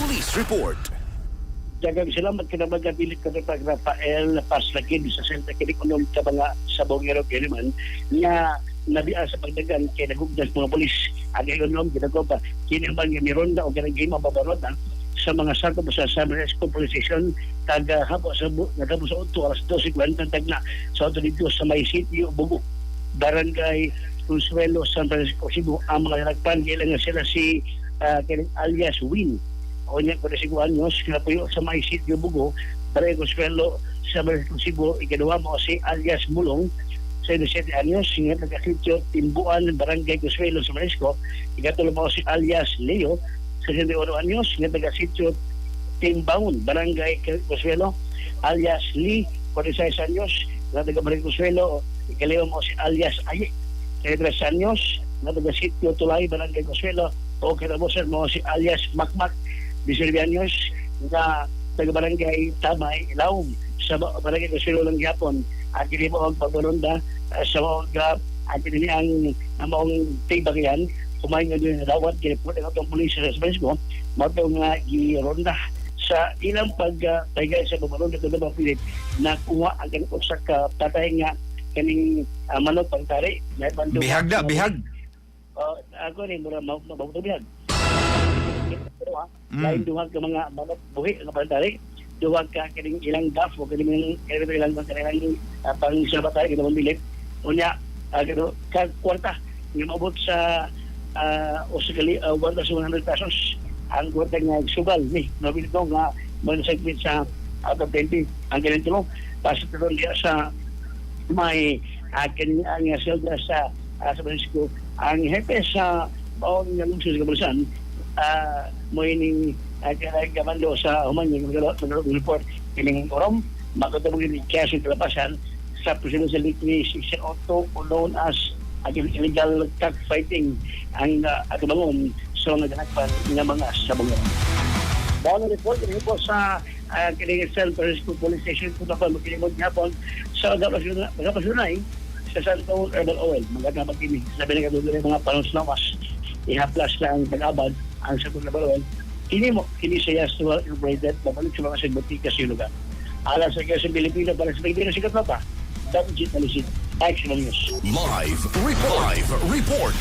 Police Report. Daghang salamat kinabaga bilit ka pag Rafael Paslakid sa Santa Kinikunong ka mga sabong ngero kiniman nga nabiya sa pagdagan kay nagugdas mga polis agayon nom ginagawa pa kini man nga mironda o kanang game mababarod sa mga sakop sa San Francisco Police Station taga habo sa nagabo sa 8:12 tagna sa auto dito sa may sitio Bugo Barangay Consuelo San Francisco Cebu ang mga nagpan nga sila si alias Win o niya ko na si Guanyos kinapuyo sa may sitio Bugo Barangay Consuelo sa San Francisco Cebu ikaduha mo si alias Mulong sa 17 anyos, nga taga-sitio Timbuan, Barangay Consuelo, San Francisco. Ikatulo mo si alias Leo, sa 61 anyos, nga taga-sitio Timbaon, Barangay Consuelo, alias Lee, 46 anyos, nga taga-Barangay Consuelo. Ikaliwa mo si alias Aye, 33 anyos, nga taga-sitio Tulay, Barangay Consuelo. O kinabusan mo si alias Makmak, 19 anyos, nga taga-Barangay Tamay, Ilaong, sa Barangay Consuelo ng Japon. At hindi mo ang pagbalunda sa mga at hindi ang maong tibagyan kumain nga din dawat kinipot ang itong pulis sa Francisco mato nga gironda sa ilang pagtagay sa pagbalunda ito na pilit na kuha ang kanong usak patay nga kaning manok pagtari Bihag na, bihag. ako rin mura mabuto bihag lain duhag ka mga manok buhi nga pagtari duwag ka kining ilang daf o kining ilang pang sabatay kita mambilit unya kwarta nga maabot sa usikali 1,100 pesos ang kwarta nga sugal ni mabilit ko nga mansagpit sa out of 20 ang kining tulong pasok doon diya sa may kining ang selda sa Francisco ang hepe sa baong nga lungsod sa Kabulisan mo ining kamando sa human yung report kining orom makatubog ni Kiasin Kalapasan sa Presidential Decree 602 known as illegal cockfighting ang atubangon sa mga ganagpan ng mga sabongan. Bawang report ini po sa kining San Francisco Police Station kung pa magkilimod hapon sa magapasunay sa Santo Herbal Oil magandang magkinig sabi na kadulo ng mga panunslamas ihaplas na ang pag-abad ang Santo Herbal Oil kini sa Yastua Incorporated babalik sa mga sagbatika sa lugar. Alas sa kaya sa Pilipino para sa Pilipino sikat na pa. Dapat jit na lisit. Excellent news. Live report.